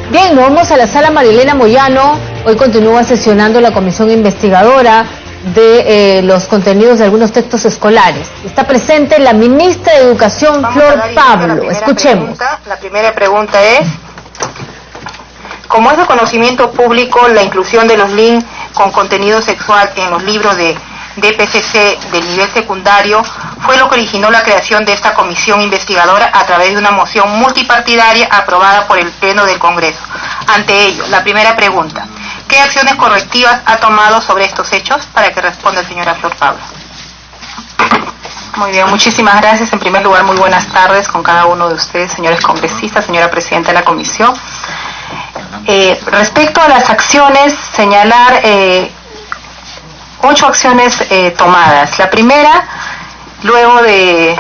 Bien, nos vamos a la sala Marilena Moyano. Hoy continúa sesionando la comisión investigadora de los contenidos de algunos textos escolares. Está presente la ministra de Educación, Flor Pablo. Escuchemos. La primera pregunta es, como es de conocimiento público, la inclusión de los links con contenido sexual en los libros de DPCC del nivel secundario fue lo que originó la creación de esta comisión investigadora a través de una moción multipartidaria aprobada por el Pleno del Congreso. Ante ello, la primera pregunta, ¿qué acciones correctivas ha tomado sobre estos hechos? Para que responda la señora Flor Pablo. Muy bien, muchísimas gracias. En primer lugar, muy buenas tardes con cada uno de ustedes, señores congresistas, señora presidenta de la comisión. Respecto a las acciones, señalar 8 acciones tomadas. La primera, luego de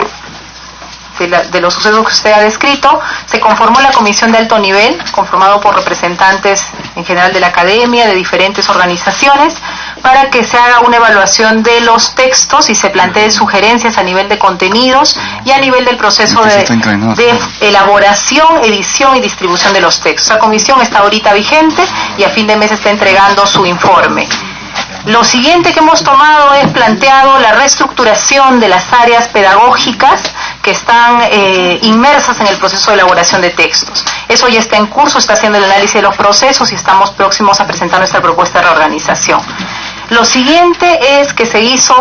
los sucesos que usted ha descrito, se conformó la comisión de alto nivel, conformado por representantes en general de la academia, de diferentes organizaciones, para que se haga una evaluación de los textos y se planteen sugerencias a nivel de contenidos y a nivel del proceso de elaboración, edición y distribución de los textos. La comisión está ahorita vigente y a fin de mes está entregando su informe. Lo siguiente que hemos tomado es planteado la reestructuración de las áreas pedagógicas que están inmersas en el proceso de elaboración de textos. Eso ya está en curso, está haciendo el análisis de los procesos y estamos próximos a presentar nuestra propuesta de reorganización. Lo siguiente es que se hizo,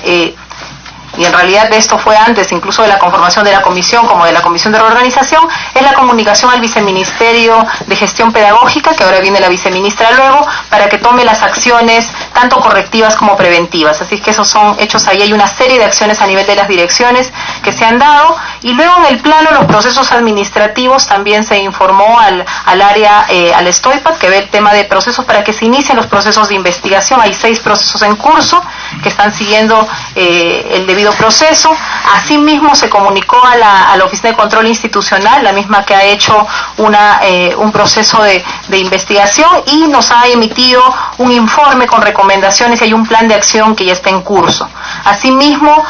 y en realidad esto fue antes incluso de la conformación de la comisión como de la comisión de reorganización, es la comunicación al viceministerio de gestión pedagógica, que ahora viene la viceministra luego, para que tome las acciones tanto correctivas como preventivas. Así que esos son hechos ahí, hay una serie de acciones a nivel de las direcciones que se han dado, y luego en el plano de los procesos administrativos también se informó al área, al STOIPAD, que ve el tema de procesos para que se inicien los procesos de investigación. Hay 6 procesos en curso que están siguiendo el debido proceso. Asimismo se comunicó a la Oficina de Control Institucional, la misma que ha hecho un proceso de investigación y nos ha emitido un informe con recomendaciones y hay un plan de acción que ya está en curso. Asimismo,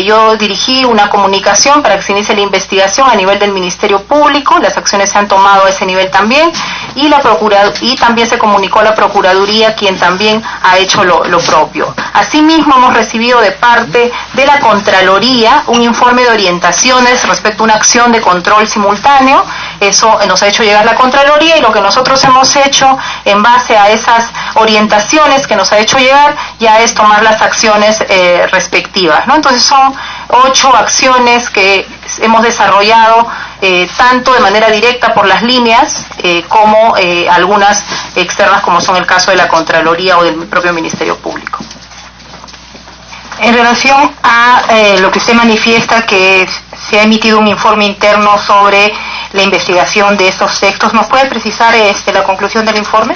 yo dirigí una comunicación para que se inicie la investigación a nivel del Ministerio Público, las acciones se han tomado a ese nivel también, y también se comunicó a la Procuraduría, quien también ha hecho lo propio. Asimismo, hemos recibido de parte de la Contraloría un informe de orientaciones respecto a una acción de control simultáneo. Eso nos ha hecho llegar la Contraloría y lo que nosotros hemos hecho en base a esas orientaciones que nos ha hecho llegar ya es tomar las acciones respectivas, ¿no? Entonces son 8 acciones que hemos desarrollado tanto de manera directa por las líneas como algunas externas, como son el caso de la Contraloría o del propio Ministerio Público. En relación a lo que usted manifiesta, que se ha emitido un informe interno sobre la investigación de estos textos, ¿nos puede precisar la conclusión del informe?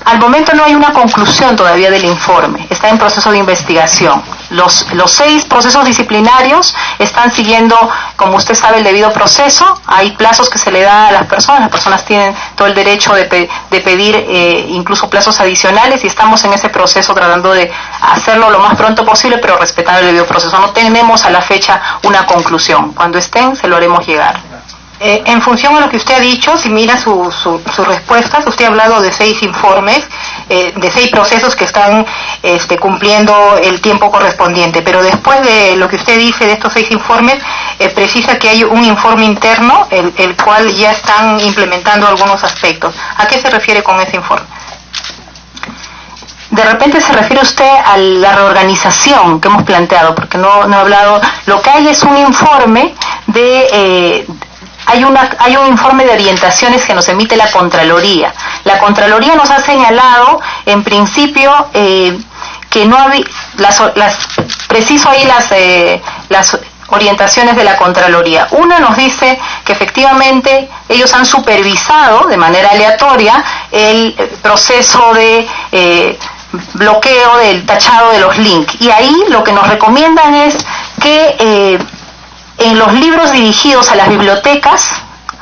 Al momento no hay una conclusión todavía del informe, está en proceso de investigación. Los 6 procesos disciplinarios están siguiendo, como usted sabe, el debido proceso. Hay plazos que se le da a las personas tienen todo el derecho de pedir incluso plazos adicionales y estamos en ese proceso tratando de hacerlo lo más pronto posible, pero respetando el debido proceso. No tenemos a la fecha una conclusión. Cuando estén, se lo haremos llegar. En función a lo que usted ha dicho, si mira sus respuestas, usted ha hablado de 6 informes, de 6 procesos que están cumpliendo el tiempo correspondiente, pero después de lo que usted dice de estos 6 informes, precisa que hay un informe interno, el cual ya están implementando algunos aspectos. ¿A qué se refiere con ese informe? De repente se refiere usted a la reorganización que hemos planteado, porque no he hablado. Lo que hay es un informe hay un informe de orientaciones que nos emite la Contraloría. La Contraloría nos ha señalado, en principio, que no había, preciso ahí las orientaciones de la Contraloría. Una nos dice que efectivamente ellos han supervisado de manera aleatoria el proceso de bloqueo del tachado de los links. Y ahí lo que nos recomiendan es que en los libros dirigidos a las bibliotecas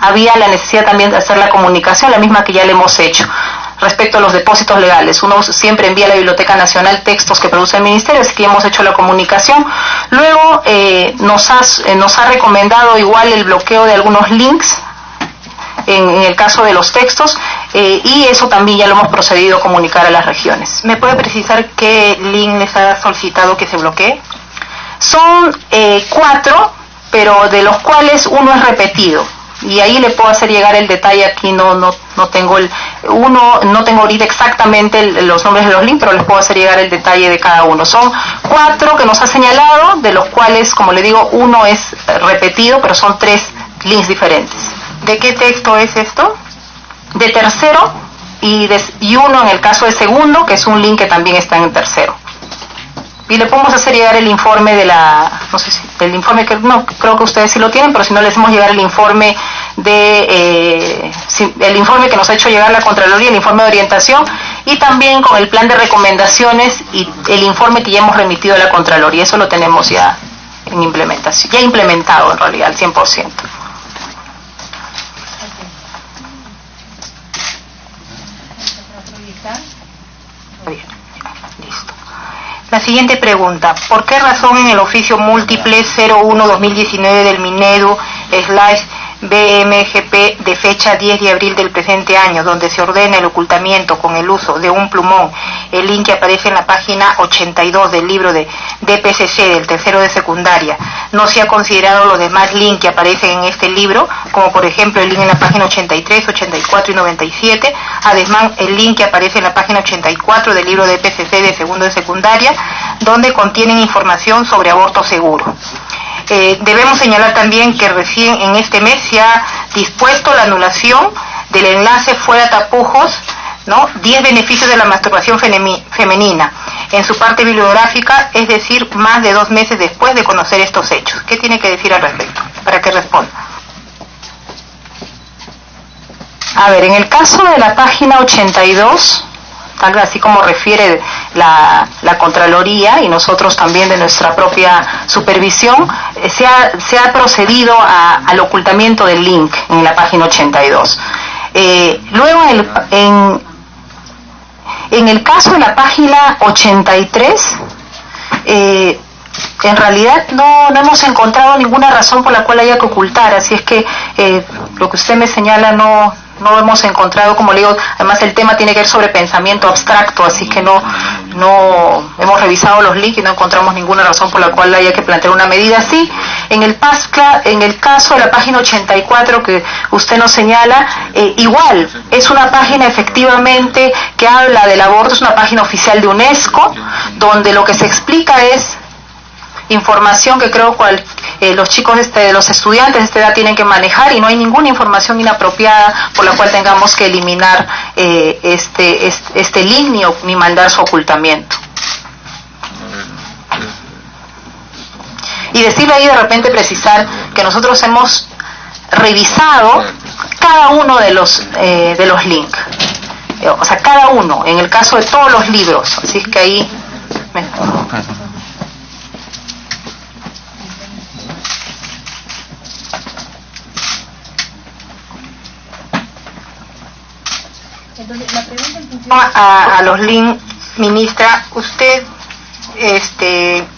había la necesidad también de hacer la comunicación, la misma que ya le hemos hecho. respecto a los depósitos legales. Uno siempre envía a la Biblioteca Nacional textos que produce el Ministerio, así que hemos hecho la comunicación. Luego nos ha recomendado igual el bloqueo de algunos links en el caso de los textos, y eso también ya lo hemos procedido a comunicar a las regiones. ¿Me puede precisar qué link les ha solicitado que se bloquee? Son 4, pero de los cuales uno es repetido. Y ahí le puedo hacer llegar el detalle. Aquí no tengo no tengo ahorita exactamente los nombres de los links, pero les puedo hacer llegar el detalle de cada uno. Son 4 que nos ha señalado, de los cuales, como le digo, uno es repetido, pero son 3 links diferentes. ¿De qué texto es esto? De tercero y uno en el caso de segundo, que es un link que también está en el tercero. Y le podemos hacer llegar el informe de no sé si, el informe que, no, creo que ustedes sí lo tienen, pero si no les hacemos llegar el informe el informe que nos ha hecho llegar la Contraloría, el informe de orientación, y también con el plan de recomendaciones y el informe que ya hemos remitido a la Contraloría. Eso lo tenemos ya en implementación, ya implementado en realidad al 100%. Listo. La siguiente pregunta: ¿por qué razón en el oficio múltiple 01-2019 del Minedu/BMGP de fecha 10 de abril del presente año, donde se ordena el ocultamiento con el uso de un plumón, el link que aparece en la página 82 del libro de DPCC del tercero de secundaria, no se ha considerado los demás links que aparecen en este libro, como por ejemplo el link en la página 83, 84 y 97, además el link que aparece en la página 84 del libro de DPCC de segundo de secundaria, donde contienen información sobre aborto seguro? Debemos señalar también que recién en este mes se ha dispuesto la anulación del enlace fuera tapujos, ¿no? 10 beneficios de la masturbación femenina, en su parte bibliográfica, es decir, más de 2 meses después de conocer estos hechos. ¿Qué tiene que decir al respecto? Para que responda. A ver, en el caso de la página 82, tal vez así como refiere la Contraloría y nosotros también de nuestra propia supervisión, se ha procedido al ocultamiento del link en la página 82. Luego en el caso de la página 83, en realidad no hemos encontrado ninguna razón por la cual haya que ocultar, así es que lo que usted me señala no hemos encontrado, como le digo, además el tema tiene que ver sobre pensamiento abstracto, así que no hemos revisado los links y no encontramos ninguna razón por la cual haya que plantear una medida así. En el caso de la página 84 que usted nos señala, igual, es una página efectivamente que habla del aborto, es una página oficial de UNESCO, donde lo que se explica es información que creo los chicos los estudiantes de esta edad tienen que manejar, y no hay ninguna información inapropiada por la cual tengamos que eliminar este link ni mandar su ocultamiento. Y decirle ahí, de repente precisar que nosotros hemos revisado cada uno de los links, o sea, cada uno, en el caso de todos los libros, así es que ahí a los links, ministra, usted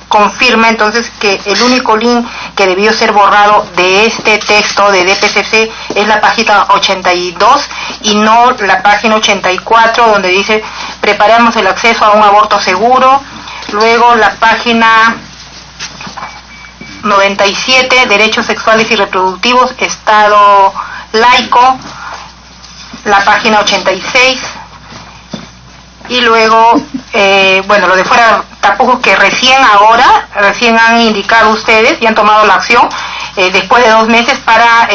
confirma entonces que el único link que debió ser borrado de este texto de DPCC es la página 82 y no la página 84, donde dice preparamos el acceso a un aborto seguro. Luego la página 97, derechos sexuales y reproductivos, Estado laico, la página 86, y luego lo de fuera tapujos, que recién han indicado ustedes y han tomado la acción después de 2 meses para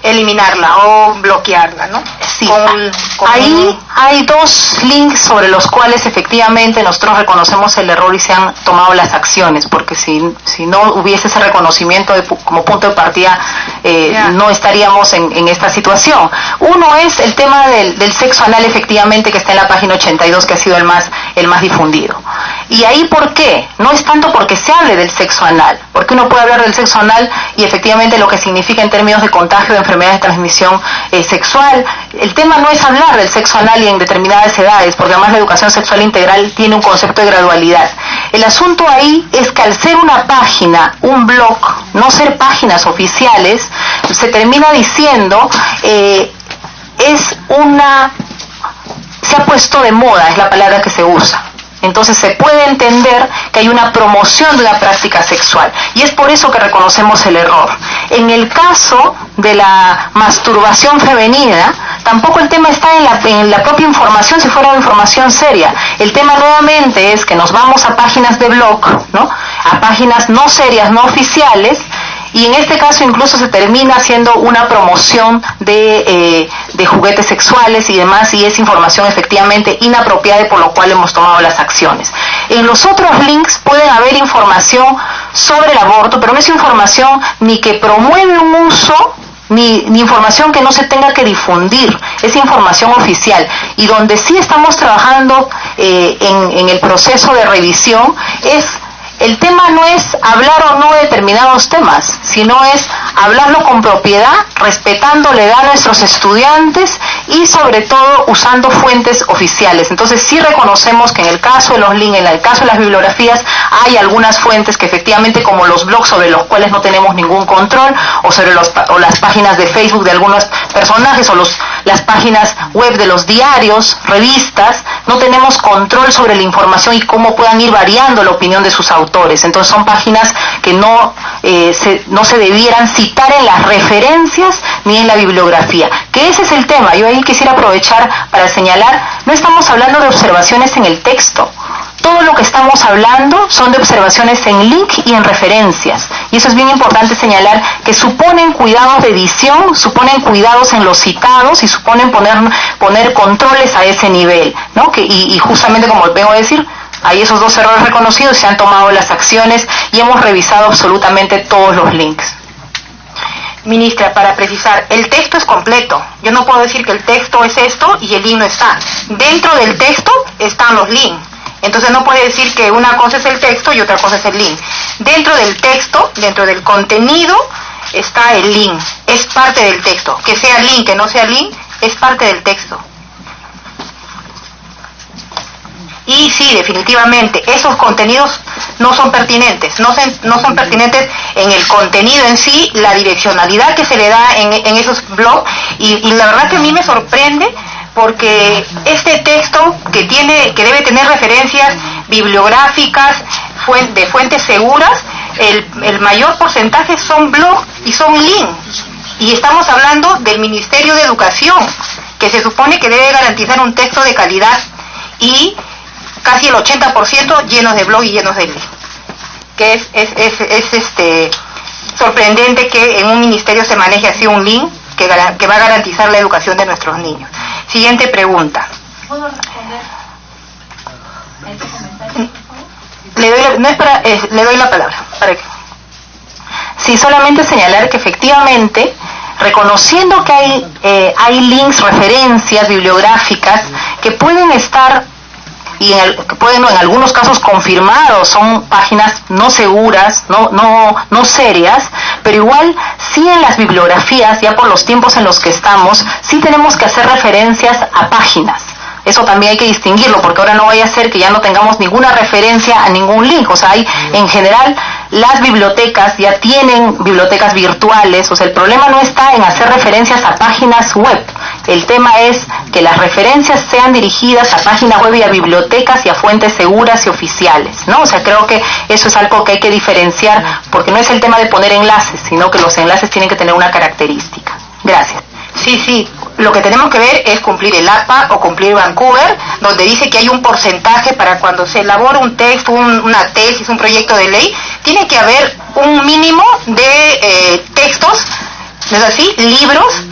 eliminarla o bloquearla, ¿no? Sí, ahí hay 2 links sobre los cuales efectivamente nosotros reconocemos el error y se han tomado las acciones, porque si no hubiese ese reconocimiento como punto de partida, no estaríamos en esta situación. Uno es el tema del sexo anal, efectivamente, que está en la página 82, que ha sido el más difundido. ¿Y ahí por qué? No es tanto porque se hable del sexo anal, porque uno puede hablar del sexo anal y efectivamente lo que significa en términos de contagio de enfermedades de transmisión sexual. El tema no es hablar del sexo anal y en determinadas edades, porque además la educación sexual integral tiene un concepto de gradualidad. El asunto ahí es que al ser una página, un blog, no ser páginas oficiales, se termina diciendo, se ha puesto de moda, es la palabra que se usa. Entonces se puede entender que hay una promoción de una práctica sexual y es por eso que reconocemos el error. En el caso de la masturbación femenina, tampoco el tema está en la propia información, si fuera una información seria. El tema nuevamente es que nos vamos a páginas de blog, ¿no? A páginas no serias, no oficiales, y en este caso incluso se termina haciendo una promoción de juguetes sexuales y demás, y es información efectivamente inapropiada y por lo cual hemos tomado las acciones. En los otros links pueden haber información sobre el aborto, pero no es información ni que promueve un uso, ni información que no se tenga que difundir, es información oficial. Y donde sí estamos trabajando en el proceso de revisión es... El tema no es hablar o no de determinados temas, sino es hablarlo con propiedad, respetando la edad a nuestros estudiantes y sobre todo usando fuentes oficiales. Entonces sí reconocemos que en el caso de los links, en el caso de las bibliografías, hay algunas fuentes que efectivamente, como los blogs sobre los cuales no tenemos ningún control, o sobre las páginas de Facebook de algunos personajes, o las páginas web de los diarios, revistas, no tenemos control sobre la información y cómo puedan ir variando la opinión de sus autores. Entonces son páginas que no se debieran citar en las referencias ni en la bibliografía, que ese es el tema. Yo ahí quisiera aprovechar para señalar, no estamos hablando de observaciones en el texto. Todo lo que estamos hablando son de observaciones en link y en referencias. Y eso es bien importante señalar, que suponen cuidados de edición, suponen cuidados en los citados y suponen poner controles a ese nivel, ¿no? Y justamente como vengo a decir, hay esos dos errores reconocidos, se han tomado las acciones y hemos revisado absolutamente todos los links. Ministra, para precisar, el texto es completo. Yo no puedo decir que el texto es esto y el link no está. Dentro del texto están los links. Entonces no puede decir que una cosa es el texto y otra cosa es el link. Dentro del texto, dentro del contenido, está el link. Es parte del texto. Que sea link, que no sea link, es parte del texto. Y sí, definitivamente, esos contenidos no son pertinentes, no son pertinentes en el contenido en sí, la direccionalidad que se le da en esos blogs, y la verdad que a mí me sorprende, porque este texto que debe tener referencias bibliográficas, de fuentes seguras, el mayor porcentaje son blogs y son links, y estamos hablando del Ministerio de Educación, que se supone que debe garantizar un texto de calidad, y casi el 80% llenos de blog y llenos de link. Que es sorprendente que en un ministerio se maneje así un link que va a garantizar la educación de nuestros niños. Siguiente pregunta. ¿Puedo responder a este comentario? Le doy la palabra. Sí, solamente señalar que efectivamente, reconociendo que hay links, referencias bibliográficas que pueden estar y que pueden en algunos casos confirmados, son páginas no seguras, no serias, pero igual sí en las bibliografías, ya por los tiempos en los que estamos, sí tenemos que hacer referencias a páginas. Eso también hay que distinguirlo, porque ahora no vaya a ser que ya no tengamos ninguna referencia a ningún link. O sea, en general las bibliotecas ya tienen bibliotecas virtuales. O sea, el problema no está en hacer referencias a páginas web. El tema es que las referencias sean dirigidas a páginas web y a bibliotecas y a fuentes seguras y oficiales, ¿no? O sea, creo que eso es algo que hay que diferenciar, porque no es el tema de poner enlaces, sino que los enlaces tienen que tener una característica. Gracias. Sí, lo que tenemos que ver es cumplir el APA o cumplir Vancouver, donde dice que hay un porcentaje para cuando se elabora un texto, una tesis, un proyecto de ley, tiene que haber un mínimo de textos, ¿no es así?, libros,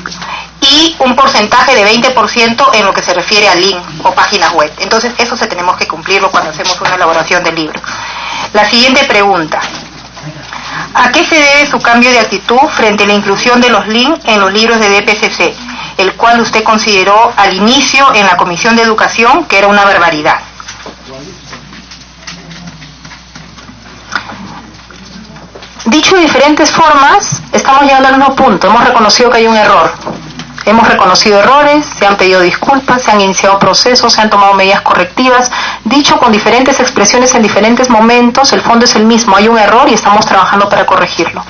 y un porcentaje de 20% en lo que se refiere a link o páginas web. Entonces eso se tenemos que cumplirlo cuando hacemos una elaboración de libro. La siguiente pregunta. ¿A qué se debe su cambio de actitud frente a la inclusión de los links en los libros de DPCC, el cual usted consideró al inicio en la Comisión de Educación que era una barbaridad? Dicho de diferentes formas, estamos llegando al mismo punto. Hemos reconocido que hay un error. Hemos reconocido errores, se han pedido disculpas, se han iniciado procesos, se han tomado medidas correctivas. Dicho con diferentes expresiones en diferentes momentos, el fondo es el mismo. Hay un error y estamos trabajando para corregirlo.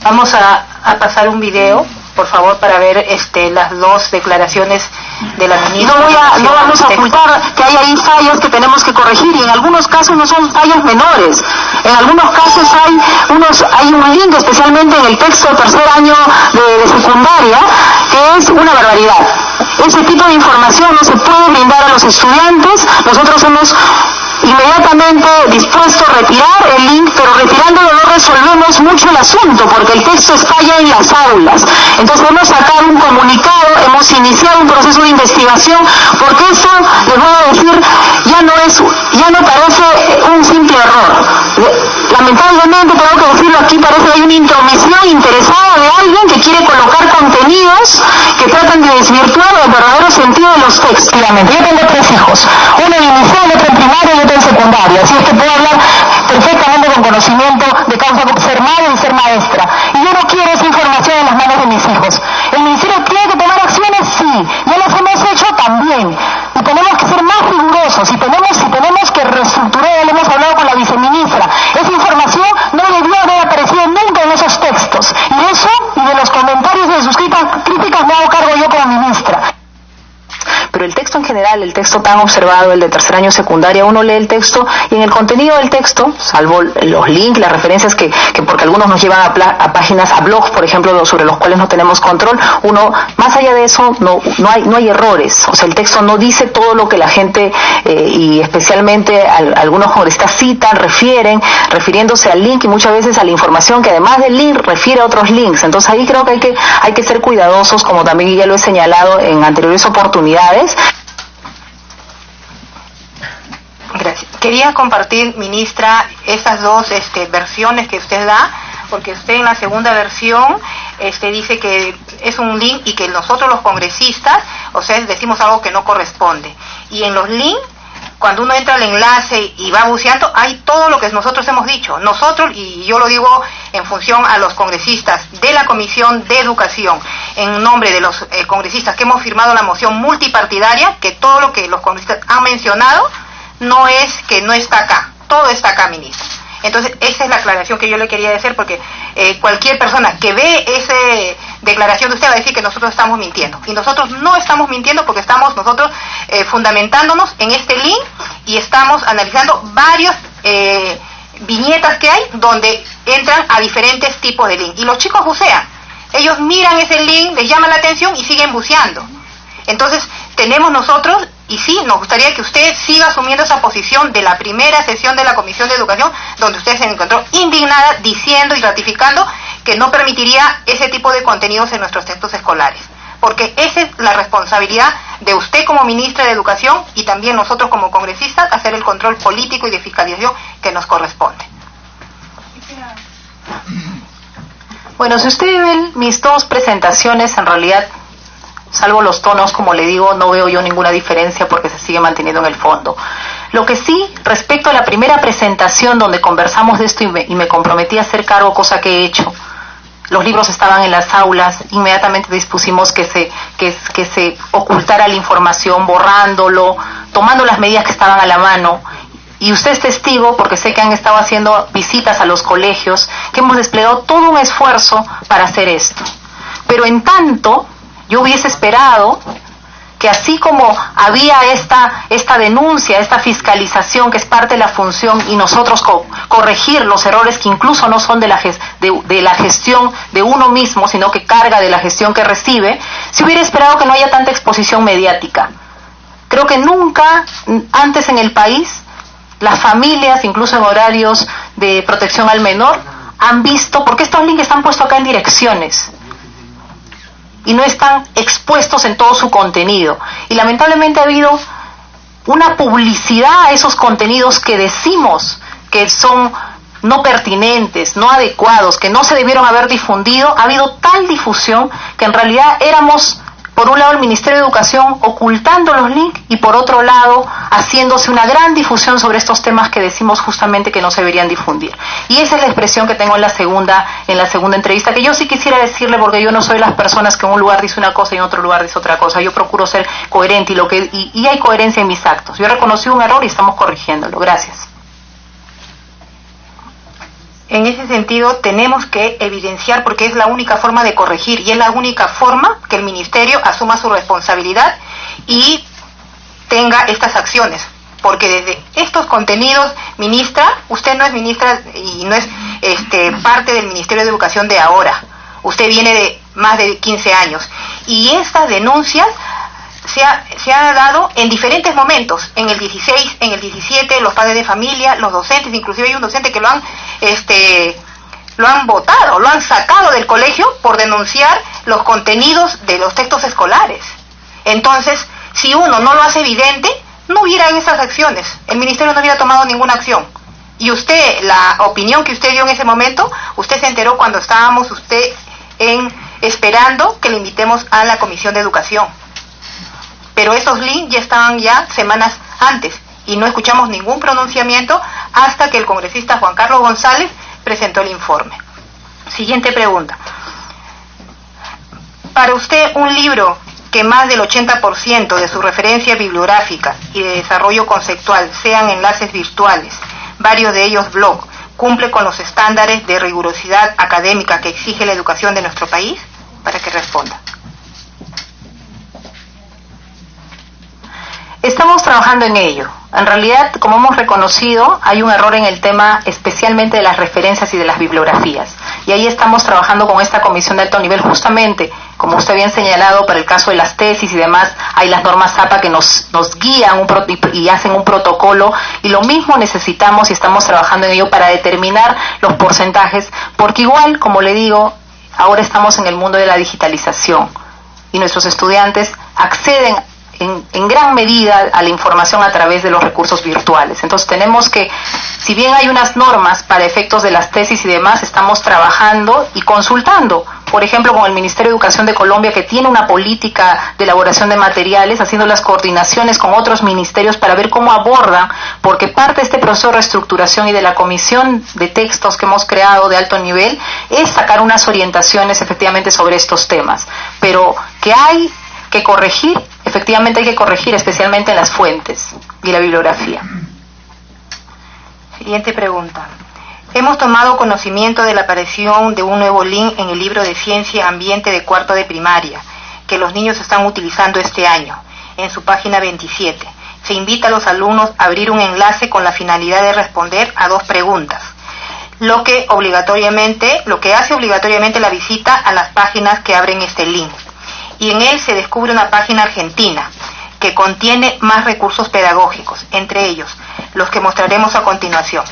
Vamos a pasar un video, por favor, para ver las dos declaraciones de la ministra. No vamos a ocultar que hay ahí fallos que tenemos que corregir, y en algunos casos no son fallos menores. En algunos casos hay un link, especialmente en el texto de tercer año de secundaria, que es una barbaridad. Ese tipo de información no se puede brindar a los estudiantes. Nosotros hemos inmediatamente dispuesto a retirar el link, pero retirándolo no resolvemos mucho el asunto, porque el texto está ya en las aulas. Entonces hemos sacado un comunicado, hemos iniciado un proceso de investigación, porque eso, les voy a decir, ya no parece un simple error. Lamentablemente, tengo que decirlo aquí, parece que hay una intromisión interesada de alguien que quiere colocar contenidos que tratan de desvirtuar el verdadero sentido de los textos. Yo tengo 3 hijos, uno en inicial, otro en primaria y otro en secundaria, así es que puedo hablar perfectamente con conocimiento de causa, ser madre y ser maestra. Y yo no quiero esa información en las manos de mis hijos. ¿El ministerio tiene que tomar acciones? Sí. ¿Ya las hemos hecho? También. Y tenemos que ser más rigurosos, y tenemos que reestructurar, hemos hablado con la viceministra. Esa información no debió haber aparecido nunca en esos textos. Y eso, y de los comentarios de sus críticas, me hago cargo yo como ministra. Pero el texto en general, el texto tan observado, el de tercer año secundaria, uno lee el texto y en el contenido del texto, salvo los links, las referencias que porque algunos nos llevan a páginas, a blogs, por ejemplo, sobre los cuales no tenemos control, uno, más allá de eso, no hay errores. O sea, el texto no dice todo lo que la gente, y especialmente algunos congresistas citan, refiriéndose al link y muchas veces a la información que además del link refiere a otros links. Entonces ahí creo que hay que ser cuidadosos, como también ya lo he señalado en anteriores oportunidades. Gracias. Quería compartir, ministra, estas dos versiones que usted da, porque usted en la segunda versión dice que es un link y que nosotros los congresistas, o sea, decimos algo que no corresponde. Y en los links, cuando uno entra al enlace y va buceando, hay todo lo que nosotros hemos dicho. Nosotros, y yo lo digo en función a los congresistas de la Comisión de Educación, en nombre de los congresistas que hemos firmado la moción multipartidaria, que todo lo que los congresistas han mencionado no es que no está acá, todo está acá, ministra. Entonces, esa es la aclaración que yo le quería decir, porque cualquier persona que ve esa declaración de usted va a decir que nosotros estamos mintiendo. Y nosotros no estamos mintiendo, porque estamos nosotros fundamentándonos en este link y estamos analizando varias viñetas que hay donde entran a diferentes tipos de link. Y los chicos bucean. Ellos miran ese link, les llama la atención y siguen buceando. Entonces, tenemos nosotros, y sí, nos gustaría que usted siga asumiendo esa posición de la primera sesión de la Comisión de Educación, donde usted se encontró indignada, diciendo y ratificando que no permitiría ese tipo de contenidos en nuestros textos escolares. Porque esa es la responsabilidad de usted como ministra de Educación y también nosotros como congresistas, hacer el control político y de fiscalización que nos corresponde. Bueno, si usted ve mis 2 presentaciones, en realidad, salvo los tonos, como le digo, no veo yo ninguna diferencia porque se sigue manteniendo en el fondo. Lo que sí, respecto a la primera presentación donde conversamos de esto y me comprometí a hacer cargo, cosa que he hecho, los libros estaban en las aulas, inmediatamente dispusimos que se ocultara la información, borrándolo, tomando las medidas que estaban a la mano. Y usted es testigo, porque sé que han estado haciendo visitas a los colegios, que hemos desplegado todo un esfuerzo para hacer esto. Pero en tanto, yo hubiese esperado que así como había esta denuncia, esta fiscalización que es parte de la función y nosotros corregir los errores que incluso no son de la gestión de uno mismo, sino que carga de la gestión que recibe, se hubiera esperado que no haya tanta exposición mediática. Creo que nunca antes en el país las familias, incluso en horarios de protección al menor, han visto, porque estos links están puestos acá en direcciones y no están expuestos en todo su contenido. Y lamentablemente ha habido una publicidad a esos contenidos que decimos que son no pertinentes, no adecuados, que no se debieron haber difundido. Ha habido tal difusión que en realidad éramos por un lado el Ministerio de Educación ocultando los links y por otro lado haciéndose una gran difusión sobre estos temas que decimos justamente que no se deberían difundir. Y esa es la expresión que tengo en la segunda entrevista, que yo sí quisiera decirle, porque yo no soy las personas que en un lugar dice una cosa y en otro lugar dice otra cosa. Yo procuro ser coherente y hay coherencia en mis actos. Yo reconocí un error y estamos corrigiéndolo. Gracias. En ese sentido, tenemos que evidenciar, porque es la única forma de corregir y es la única forma que el Ministerio asuma su responsabilidad y tenga estas acciones. Porque desde estos contenidos, ministra, usted no es ministra y no es parte del Ministerio de Educación de ahora. Usted viene de más de 15 años. Y estas denuncias se ha dado en diferentes momentos, en el 16, en el 17, los padres de familia, los docentes, inclusive hay un docente que lo han votado, lo han sacado del colegio por denunciar los contenidos de los textos escolares. Entonces, si uno no lo hace evidente, no hubiera en esas acciones, el ministerio no hubiera tomado ninguna acción. Y usted, la opinión que usted dio en ese momento, usted se enteró cuando estábamos esperando que le invitemos a la Comisión de Educación. Pero esos links ya estaban ya semanas antes y no escuchamos ningún pronunciamiento hasta que el congresista Juan Carlos González presentó el informe. Siguiente pregunta. Para usted, un libro que más del 80% de su referencia bibliográfica y de desarrollo conceptual sean enlaces virtuales, varios de ellos blog, ¿cumple con los estándares de rigurosidad académica que exige la educación de nuestro país? Para que responda. Estamos trabajando en ello. En realidad, como hemos reconocido, hay un error en el tema especialmente de las referencias y de las bibliografías. Y ahí estamos trabajando con esta comisión de alto nivel justamente, como usted bien señalado, para el caso de las tesis y demás, hay las normas APA que nos guían y hacen un protocolo, y lo mismo necesitamos y estamos trabajando en ello para determinar los porcentajes, porque igual, como le digo, ahora estamos en el mundo de la digitalización y nuestros estudiantes acceden en gran medida a la información a través de los recursos virtuales. Entonces tenemos que, si bien hay unas normas para efectos de las tesis y demás, estamos trabajando y consultando, por ejemplo, con el Ministerio de Educación de Colombia, que tiene una política de elaboración de materiales, haciendo las coordinaciones con otros ministerios para ver cómo abordan, porque parte de este proceso de reestructuración y de la comisión de textos que hemos creado de alto nivel es sacar unas orientaciones efectivamente sobre estos temas, pero que hay que corregir, efectivamente hay que corregir especialmente en las fuentes y la bibliografía. Siguiente pregunta. Hemos tomado conocimiento de la aparición de un nuevo link en el libro de Ciencia Ambiente de cuarto de primaria, que los niños están utilizando este año, en su página 27. Se invita a los alumnos a abrir un enlace con la finalidad de responder a 2 preguntas, lo que hace obligatoriamente la visita a las páginas que abren este link. Y en él se descubre una página argentina que contiene más recursos pedagógicos, entre ellos los que mostraremos a continuación.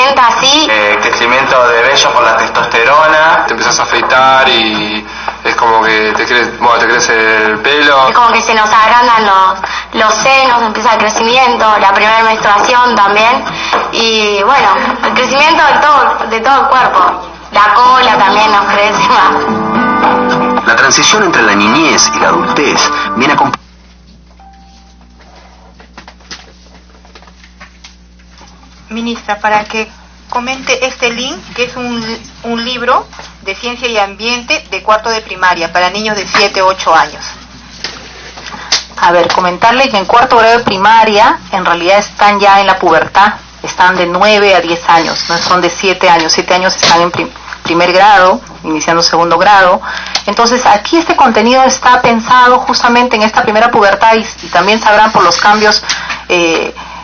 vestimenta así. Crecimiento de vello por la testosterona. Te empezás a afeitar y es como que te crece el pelo. Es como que se nos agrandan los senos, empieza el crecimiento, la primera menstruación también. Y bueno, el crecimiento de todo el cuerpo. La cola también nos crece más. La transición entre la niñez y la adultez viene acompañada. Ministra, para que comente este link, que es un libro de ciencia y ambiente de cuarto de primaria para niños de 7 o 8 años. A ver, comentarle que en cuarto grado de primaria en realidad están ya en la pubertad, están de 9 a 10 años, no son de 7 años, 7 años están en primer grado, iniciando segundo grado. Entonces aquí este contenido está pensado justamente en esta primera pubertad y también sabrán por los cambios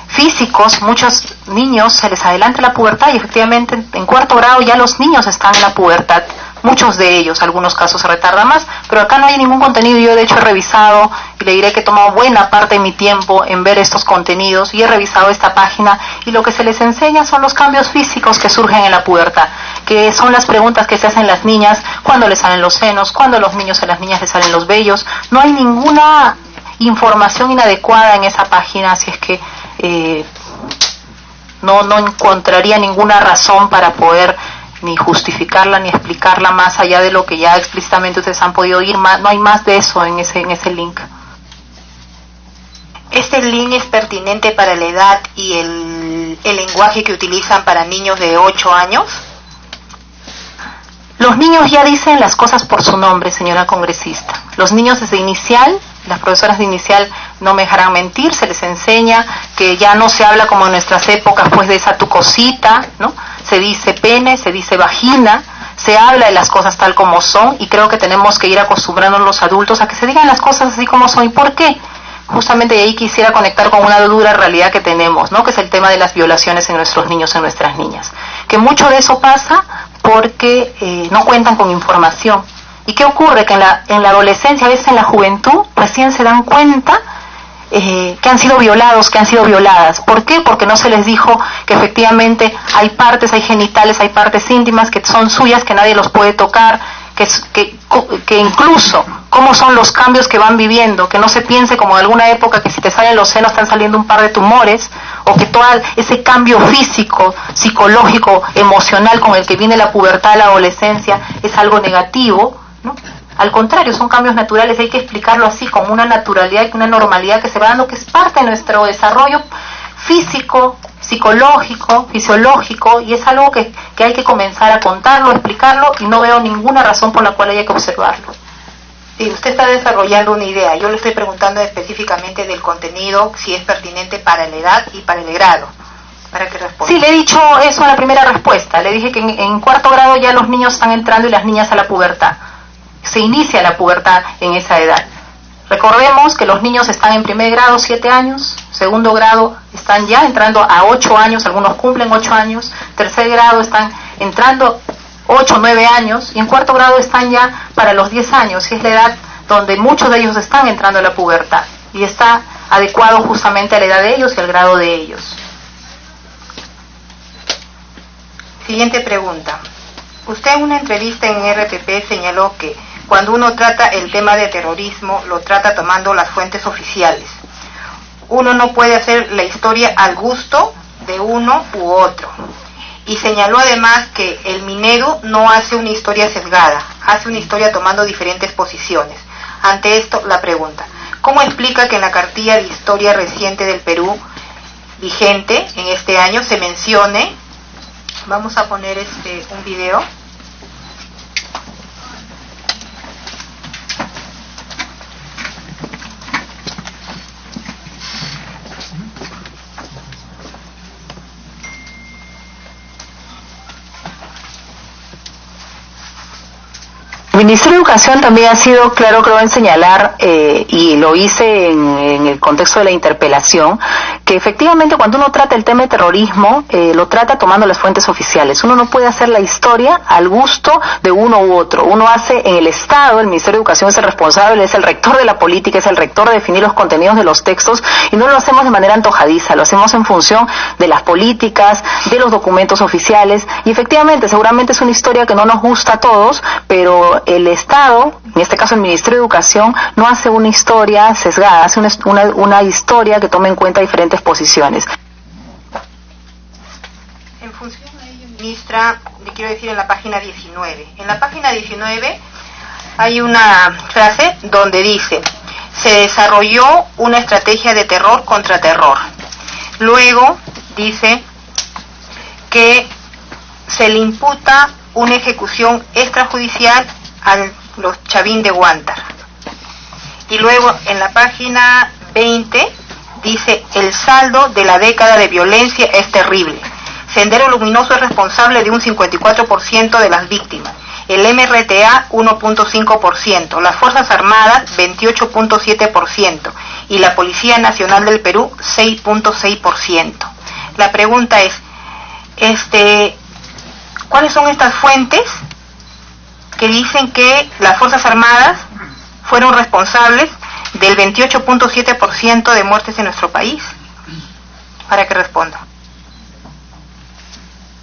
físicos, muchos niños se les adelanta la pubertad y efectivamente en cuarto grado ya los niños están en la pubertad, muchos de ellos, algunos casos se retarda más, pero acá no hay ningún contenido. Yo de hecho he revisado y le diré que he tomado buena parte de mi tiempo en ver estos contenidos y he revisado esta página y lo que se les enseña son los cambios físicos que surgen en la pubertad, que son las preguntas que se hacen las niñas cuando les salen los senos, cuando a los niños y a las niñas les salen los vellos. No hay ninguna información inadecuada en esa página, así es que no encontraría ninguna razón para poder ni justificarla ni explicarla más allá de lo que ya explícitamente ustedes han podido oír. No hay más de eso en ese link. ¿Este link es pertinente para la edad y el lenguaje que utilizan para niños de 8 años? Los niños ya dicen las cosas por su nombre, señora congresista. Los niños desde inicial, las profesoras de inicial no me dejarán mentir, se les enseña que ya no se habla como en nuestras épocas, pues de esa tu cosita, ¿no? Se dice pene, se dice vagina, se habla de las cosas tal como son y creo que tenemos que ir acostumbrando a los adultos a que se digan las cosas así como son. ¿Y por qué? Justamente de ahí quisiera conectar con una dura realidad que tenemos, ¿no? Que es el tema de las violaciones en nuestros niños, en nuestras niñas. Que mucho de eso pasa porque no cuentan con información. ¿Y qué ocurre? Que en la adolescencia, a veces en la juventud, recién se dan cuenta que han sido violados, que han sido violadas. ¿Por qué? Porque no se les dijo que efectivamente hay partes, hay genitales, hay partes íntimas que son suyas, que nadie los puede tocar, que incluso cómo son los cambios que van viviendo, que no se piense como en alguna época que si te salen los senos están saliendo un par de tumores, o que todo ese cambio físico, psicológico, emocional con el que viene la pubertad, la adolescencia, es algo negativo, ¿no? Al contrario, son cambios naturales, hay que explicarlo así, como una naturalidad y una normalidad que se va dando, que es parte de nuestro desarrollo físico, psicológico, fisiológico, y es algo que hay que comenzar a contarlo, explicarlo, y no veo ninguna razón por la cual haya que observarlo. Sí, usted está desarrollando una idea, yo le estoy preguntando específicamente del contenido, si es pertinente para la edad y para el grado, para que responda. Sí, le he dicho eso en la primera respuesta, le dije que en cuarto grado ya los niños están entrando y las niñas a la pubertad. Se inicia la pubertad en esa edad. Recordemos que los niños están en primer grado 7 años, segundo grado están ya entrando a 8 años, algunos cumplen 8 años, tercer grado están entrando 8, 9 años y en cuarto grado están ya para los 10 años, y es la edad donde muchos de ellos están entrando a la pubertad y está adecuado justamente a la edad de ellos y al grado de ellos. Siguiente pregunta. Usted en una entrevista en RPP señaló que cuando uno trata el tema de terrorismo, lo trata tomando las fuentes oficiales. Uno no puede hacer la historia al gusto de uno u otro. Y señaló además que el Minedu no hace una historia sesgada, hace una historia tomando diferentes posiciones. Ante esto, la pregunta, ¿cómo explica que en la cartilla de historia reciente del Perú, vigente en este año, se mencione, vamos a poner un video, El Ministerio de Educación también ha sido claro, creo, en señalar, y lo hice en el contexto de la interpelación, que que efectivamente cuando uno trata el tema de terrorismo, lo trata tomando las fuentes oficiales. Uno no puede hacer la historia al gusto de uno u otro. Uno hace en el Estado, el Ministerio de Educación es el responsable, es el rector de la política, es el rector de definir los contenidos de los textos, y no lo hacemos de manera antojadiza, lo hacemos en función de las políticas, de los documentos oficiales, y efectivamente, seguramente es una historia que no nos gusta a todos, pero el Estado, en este caso el Ministerio de Educación, no hace una historia sesgada, hace una historia que tome en cuenta diferentes posiciones. En función de ello, ministra, le quiero decir en la página 19. En la página 19 hay una frase donde dice: se desarrolló una estrategia de terror contra terror. Luego dice que se le imputa una ejecución extrajudicial a los Chavín de Huántar. Y luego en la página 20 dice: el saldo de la década de violencia es terrible. Sendero Luminoso es responsable de un 54% de las víctimas. El MRTA 1.5%, las Fuerzas Armadas 28.7% y la Policía Nacional del Perú 6.6%. La pregunta es, ¿cuáles son estas fuentes que dicen que las Fuerzas Armadas fueron responsables del 28.7% de muertes en nuestro país? Para que responda.